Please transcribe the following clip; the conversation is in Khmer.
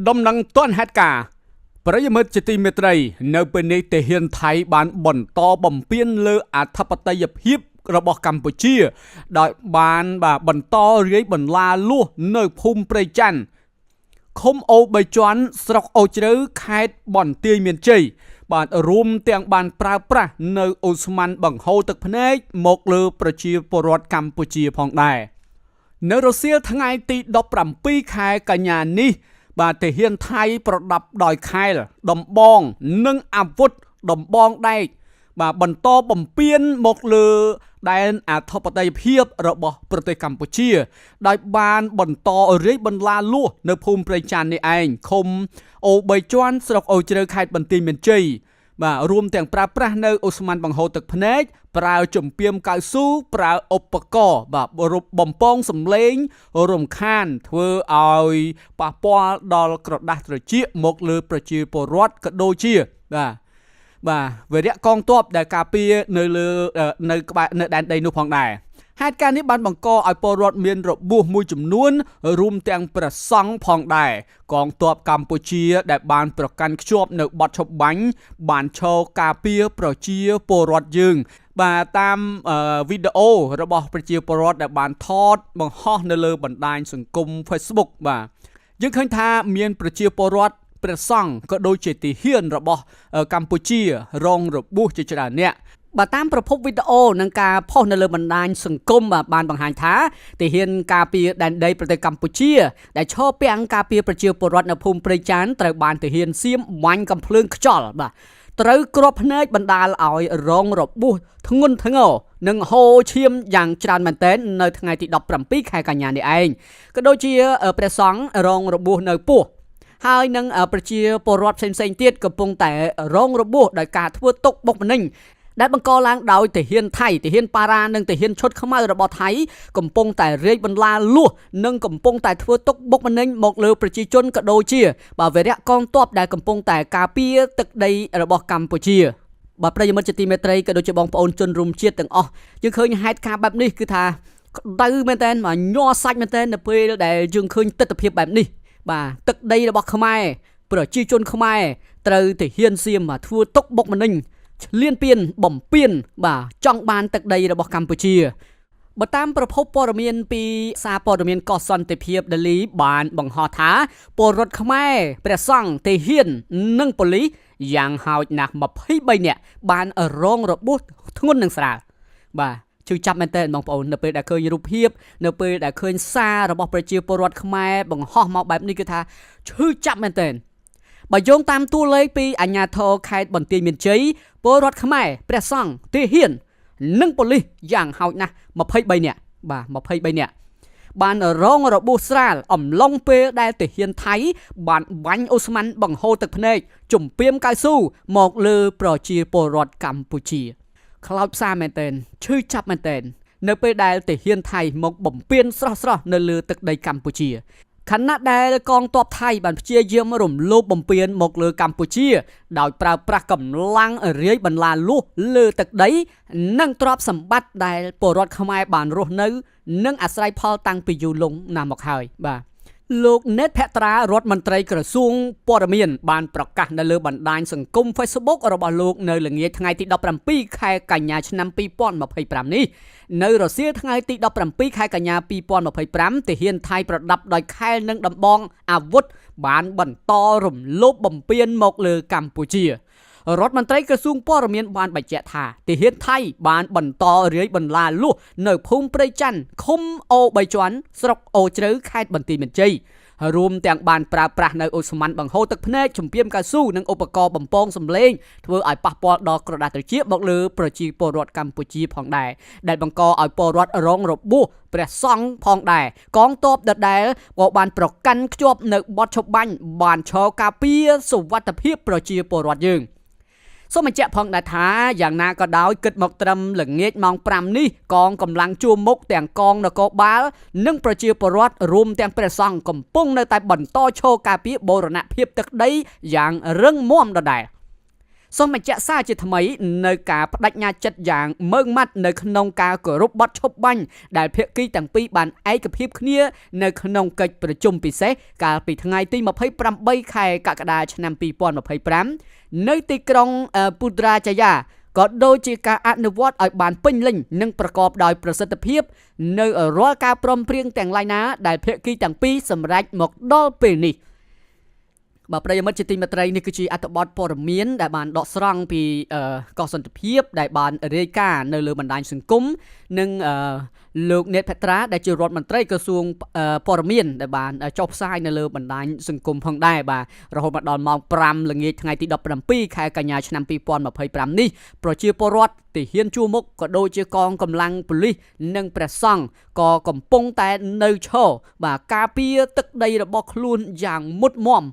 ដំណឹងទាន់ហេតុការណ៍ប្រិយមិត្តជាទីមេត្រីនៅពេលនេះទាហានថៃបានបន្តបំពេញលើអធិបតេយ្យភាពរបស់កម្ពុជាដោយបានបន្តរាយបន្លាលួសនៅភូមិព្រៃច័ន្ទឃុំអូបីជាន់ស្រុកអូជ្រៅខេត្តបន្ទាយមានជ័យបាទរួមទាំងបានប្រើប្រាស់នៅអូស្មန်បង្ហូរទឹកភ្នែកមកលើប្រជាពលរដ្ឋកម្ពុជាផងដែរនៅរសៀលថ្ងៃទី17ខែកញ្ញានេះបាទទាហានថៃប្រដាប់ដោយខែលដំបងនិងអាវុធដំបងដែកបាទបន្តបំពេញមកលើដែនអធិបតេយ្យភាពរបស់ប្រទេសកម្ពុជាដោយបានបន្តរាយបន្លាលួសនៅភូមិព្រៃច័ន្ទនេះឯងឃុំអូបីជាន់ស្រុកអូជ្រៅខេត្តបន្ទាយមានជ័យបាទរួមទាំងប្រើប្រាស់នៅអូស្មန်បង្ហូរទឹកភ្នែកប្រើជំពាមកៅស៊ូប្រើឧបករណ៍បាទបំពងសម្លេងរំខានធ្វើឲ្យប៉ះពាល់ដល់ក្រដាស់ត្រចៀកមកលើប្រជាពលរដ្ឋក៏ដូចជាបាទវីរៈកងទ័ពដែលការពារនៅលើនៅក្បែរនៅដែនដីនោះផងដែរហេតុការណ៍នេះបានបង្កឲ្យពលរដ្ឋមានរបួសមួយចំនួនរួមទាំងព្រះសង្ឃផងដែរកងទ័ពកម្ពុជាដែលបានប្រកាន់ខ្ជាប់នៅបទឈប់បាញ់បានឈរការពារប្រជាពលរដ្ឋយើងបាទតាមវីដេអូរបស់ប្រជាពលរដ្ឋដែលបានថតបង្ហោះនៅលើបណ្ដាញសង្គម Facebook បាទយើងឃើញថាមានប្រជាពលរដ្ឋព្រះសង្ឃក៏ដូចជាទាហានរបស់កម្ពុជារងរបួសជាច្រើនអ្នកបាទតាមប្រភពវីដេអូនិងការផុសនៅលើបណ្ដាញសង្គមបានបង្ហាញថាទាហានការពារដែនដីប្រទេសកម្ពុជាដែលឈរពាំងការពារប្រជាពលរដ្ឋនៅភូមិព្រៃច័ន្ទត្រូវបានទាហានសៀមវាញ់កំភ្លើងខ្យល់បាទត្រូវគ្រាប់ភ្នែកបណ្ដាលឲ្យរងរបួសធ្ងន់ធ្ងរនិងហូរឈាមយ៉ាងច្រើនមែនទែននៅថ្ងៃទី17ខែកញ្ញានេះឯងក៏ដូចជាព្រះសង្ឃរងរបួសនៅពោះហើយនឹងប្រជាពលរដ្ឋផ្សេងៗទៀតកំពុងតែរងរបួសដោយការធ្វើទុកបុកម្នេញដែលបង្កឡើងដោយទាហានថៃទាហានប៉ារ៉ានិងទាហានឈុតខ្មៅរបស់ថៃកំពុងតែរាយបន្លាលួសនិងកំពុងតែធ្វើទុកបុកម្នេញមកលើប្រជាជនក៏ដូចជាវីរៈកងទ័ពដែលកំពុងតែការពារទឹកដីរបស់កម្ពុជាបាទប្រិយមិត្តជាទីមេត្រីក៏ដូចជាបងប្អូនជនរួមជាតិទាំងអស់យើងឃើញហេតុការណ៍បែបនេះគឺថាក្តៅមែនតើមកញ័រសាច់មែនតើនៅពេលដែលយើងឃើញទស្សនវិជ្ជាបែបនេះបាទទឹកដីរបស់ខ្មែរប្រជាជនខ្មែរត្រូវទាហានសៀមធ្វើទុកបុកម្នេញឈ្លានពានបំពេញបាទចង់បានទឹកដីរបស់កម្ពុជាបើតាមប្រភពព័ត៌មានពីសារព័ត៌មានកសន្តិភាពដេលីបានបង្ហោះថាពលរដ្ឋខ្មែរព្រះសង្ឃទាហាននិងប៉ូលីសយ៉ាងហោចណាស់23នាក់បានរងរបួសធ្ងន់និងស្រាលបាទជឿចាប់មែនតើបងប្អូននៅពេលដែលឃើញរូបភាពនៅពេលដែលឃើញសាររបស់ប្រជាពលរដ្ឋខ្មែរបង្ហោះមកបែបនេះគឺថាឈឺចាប់មែនតើបើយោងតាមតួលេខពីអាជ្ញាធរខេត្តបន្ទាយមានជ័យពលរដ្ឋខ្មែរព្រះសង្ឃទាហាននិងប៉ូលីសយ៉ាងហោចណាស់23នាក់បាទ23នាក់បានរងរបួសស្រាលអំឡុងពេលដែលទាហានថៃបានបាញ់អូស្មန်បង្ហូរទឹកភ្នែកជំពាមកៅស៊ូមកលើប្រជាពលរដ្ឋកម្ពុជាខ្លោចផ្សាមែនតើឈឺចាប់មែនតើនៅពេលដែលទាហានថៃមកបំពេញស្រស់នៅលើទឹកដីកម្ពុជាខណៈដែលកងទ័ពថៃបានព្យាយាមរំលោភបំពានមកលើកម្ពុជាដោយប្រើប្រាស់កម្លាំងរាយបន្លាលួសលើទឹកដីនិងទ្រព្យសម្បត្តិដែលពលរដ្ឋខ្មែរបានរស់នៅនិងអាស្រ័យផលតាំងពីយូរលង់ណាស់មកហើយបាទលោកណេតភក្ត្រារដ្ឋមន្ត្រីក្រសួងព័ត៌មានបានប្រកាសនៅលើបណ្ដាញសង្គម Facebook របស់លោកនៅល្ងាចថ្ងៃទី17ខែកញ្ញាឆ្នាំ2025នេះនៅរសៀលថ្ងៃទី17ខែកញ្ញា2025ទាហានថៃប្រដាប់ដោយខែលនិងដំបងអាវុធបានបន្តរំលោភបំពានមកលើកម្ពុជារដ្ឋមន្ត្រីក្រសួងព័ត៌មានបានបញ្ជាក់ថាទាហានថៃបានបន្តរាយបន្លាលួសនៅភូមិព្រៃច័ន្ទឃុំអូបីជាន់ស្រុកអូជ្រៅខេត្តបន្ទាយមានជ័យរួមទាំងបានប្រើប្រាស់នៅអូស្មန်បង្ហូរទឹកភ្នែកជំពាមកៅស៊ូនិងឧបករណ៍បំពងសម្លេងធ្វើឲ្យប៉ះពាល់ដល់ក្រដាស់ត្រចៀកមកលើប្រជាពលរដ្ឋកម្ពុជាផងដែរដែលបង្កឲ្យពលរដ្ឋរងរបួសព្រះសង្ឃផងដែរកងទ័ពដដែលក៏បានប្រកាន់ខ្ជាប់នៅបទឈប់បាញ់បានឈរការពារសុវត្ថិភាពប្រជាពលរដ្ឋយើងសូមបញ្ជាក់ផងដែរថាយ៉ាងណាក៏ដោយគិតមកត្រឹមល្ងាចម៉ោង5នេះកងកម្លាំងជួរមុខទាំងកងនគរបាលនិងប្រជាពលរដ្ឋរួមទាំងព្រះសង្ឃកំពុងនៅតែបន្តឈរការពារបូរណភាពទឹកដីយ៉ាងរឹងមាំដដែល សូមបញ្ជាក់សារជាថ្មីនៅការបដិញ្ញាចិត្តយ៉ាងម៉ឺងម៉ាត់នៅក្នុងការគោរពបទឈប់បាញ់ដែលភាគីទាំងពីរបានឯកភាពគ្នានៅក្នុងកិច្ចប្រជុំពិសេសកាលពីថ្ងៃទី28ខែកក្កដាឆ្នាំ2025នៅទីក្រុងពុត្រាចាយាក៏ដូចជាការអនុវត្តឲ្យបានពេញលេញនិងប្រកបដោយប្រសិទ្ធភាពនៅរាល់ការព្រមព្រៀងទាំងឡាយណាដែលភាគីទាំងពីរសម្រេចមកដល់ពេលនេះបាទប្រិយមិត្តជាទីមេត្រីនេះគឺជាអត្ថបទព័ត៌មានដែលបានដកស្រង់ពីកសន្តិភាពដែលបានរាយការណ៍នៅលើបណ្ដាញសង្គមនិងលោកនេតភត្រាដែលជារដ្ឋមន្ត្រីក្រសួងព័ត៌មានដែលបានចុះផ្សាយនៅលើបណ្ដាញសង្គមផងដែរបាទរហូតមកដល់ម៉ោង5ល្ងាចថ្ងៃទី17ខែកញ្ញាឆ្នាំ2025នេះប្រជាពលរដ្ឋទាហានជួរមុខក៏ដូចជាកងកម្លាំងប៉ូលីសនិងព្រះសង្ឃក៏កំពុងតែនៅឈរបាទការពារទឹកដីរបស់ខ្លួនយ៉ាងមុតមម